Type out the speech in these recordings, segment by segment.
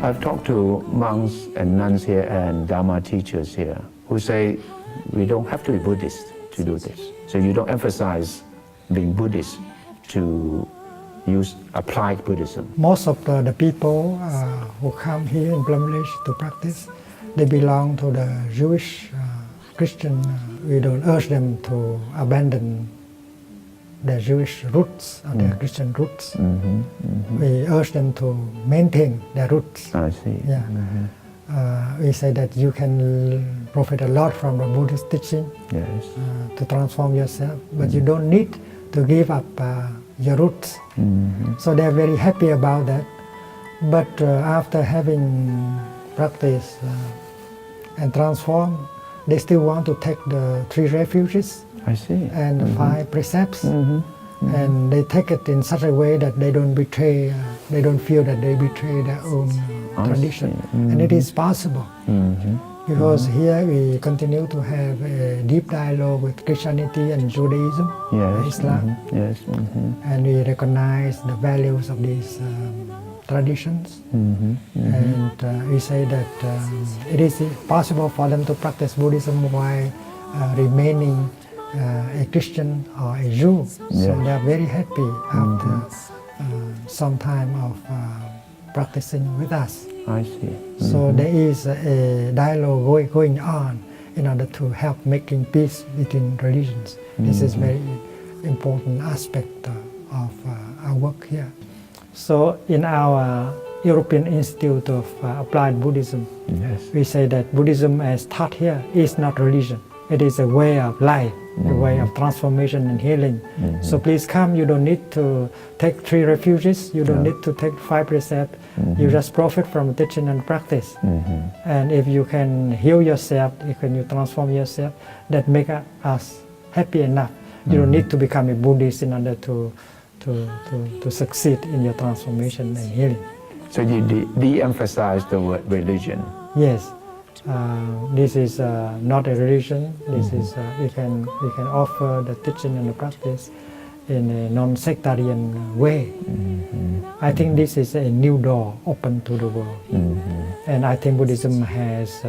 I've talked to monks and nuns here and Dharma teachers here who say we don't have to be Buddhist to do this. So you don't emphasize being Buddhist to use applied Buddhism. Most of the people who come here in Plum Village to practice, they belong to the Jewish, Christian. We don't urge them to abandon their Jewish roots or their Christian roots. We urge them to maintain their roots. I see. Yeah. We say that you can profit a lot from the Buddhist teaching Yes. to transform yourself, but you don't need to give up your roots. So they're very happy about that. But after having practiced and transformed, they still want to take the 3 refuges I see. and the 5 precepts, and they take it in such a way that they don't betray, they don't feel that they betray their own tradition. And it is possible, because here we continue to have a deep dialogue with Christianity and Judaism, Yes. Islam, Yes. and we recognize the values of these traditions, and we say that it is possible for them to practice Buddhism while remaining a Christian or a Jew. So they are very happy after some time of practicing with us. I see. So there is a dialogue going on in order to help making peace between religions. This is very important aspect of our work here. So in our European Institute of Applied Buddhism, Yes. we say that Buddhism as taught here is not religion. It is a way of life, a way of transformation and healing. So please come. You don't need to take 3 refuges. You don't need to take 5 precepts. You just profit from teaching and practice. And if you can heal yourself, if you transform yourself, that make us happy enough. You don't need to become a Buddhist in order to succeed in your transformation and healing. So you de-emphasize the word religion. Yes, this is not a religion. This is we can offer the teaching and the practice in a non-sectarian way. I think this is a new door open to the world, and I think Buddhism has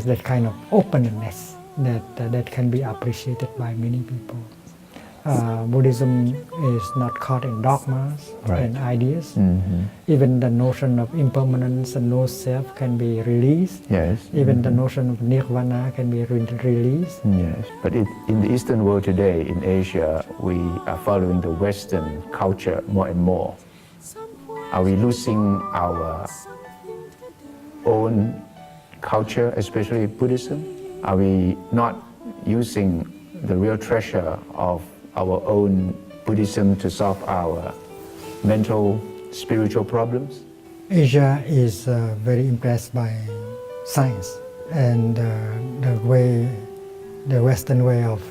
that kind of openness that can be appreciated by many people. Buddhism is not caught in dogmas and ideas. Even the notion of impermanence and no self can be released. Yes. Even the notion of nirvana can be released. Yes. But in the Eastern world today, in Asia, we are following the Western culture more and more. Are we losing our own culture, especially Buddhism? Are we not using the real treasure of our own Buddhism to solve our mental, spiritual problems? Asia is very impressed by science and the Western way of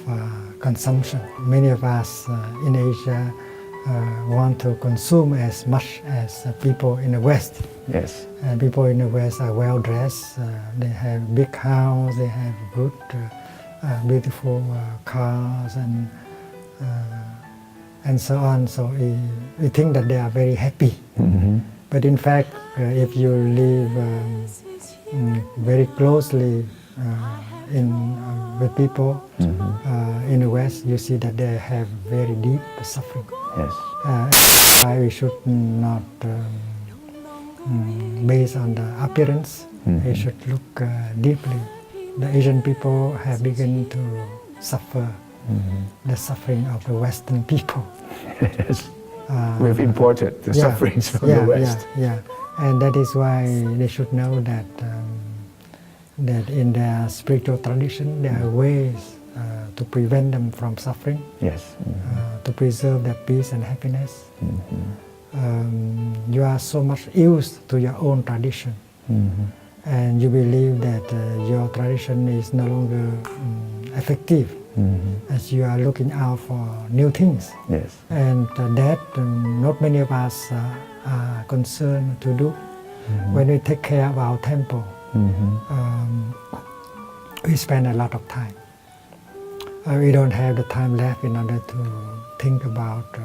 consumption. Many of us in Asia want to consume as much as people in the West. Yes. People in the West are well dressed. They have big house. They have good, beautiful cars and so on. So we think that they are very happy. But in fact, if you live very closely with people in the West, you see that they have very deep suffering. Yes. Why we should not based on the appearance. We should look deeply. The Asian people have begun to suffer the suffering of the Western people. Yes. We've imported the sufferings from the West. And that is why they should know that that in their spiritual tradition there are ways to prevent them from suffering. Yes. To preserve their peace and happiness. You are so much used to your own tradition, and you believe that your tradition is no longer effective, as you are looking out for new things. Yes. And that not many of us are concerned to do. When we take care of our temple, we spend a lot of time. We don't have the time left in order to think about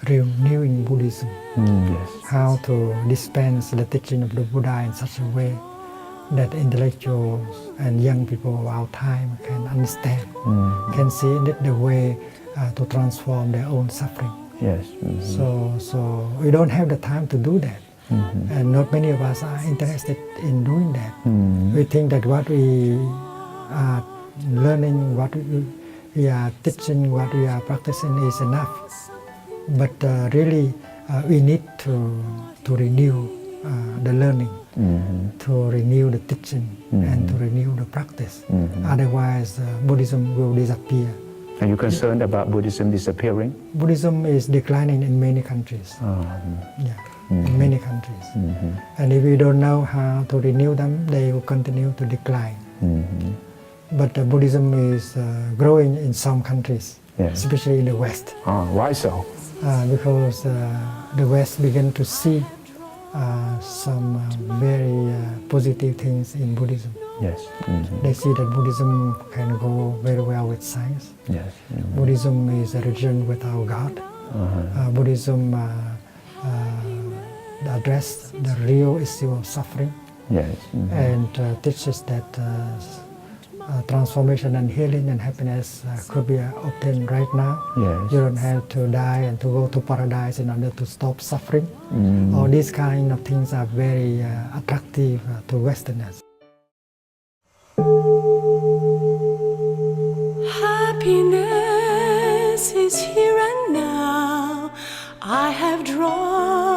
renewing Buddhism, Yes. how to dispense the teaching of the Buddha in such a way that intellectuals and young people of our time can understand, can see it the way to transform their own suffering. Yes. So we don't have the time to do that, and not many of us are interested in doing that. We think that what we are learning, what we are teaching, what we are practicing is enough. But really, we need to renew the learning, to renew the teaching, and to renew the practice. Otherwise, Buddhism will disappear. Are you concerned about Buddhism disappearing? Buddhism is declining in many countries. In many countries. And if we don't know how to renew them, they will continue to decline. But Buddhism is growing in some countries, especially in the West. Why so? Because the West began to see some very positive things in Buddhism. Yes. They see that Buddhism can go very well with science. Yes. Buddhism is a religion without God. Buddhism addresses the real issue of suffering. Yes. And teaches that transformation and healing and happiness could be obtained right now. Yes. You don't have to die and to go to paradise in order to stop suffering. All these kind of things are very attractive to Westerners. Happiness is here and now. I have drawn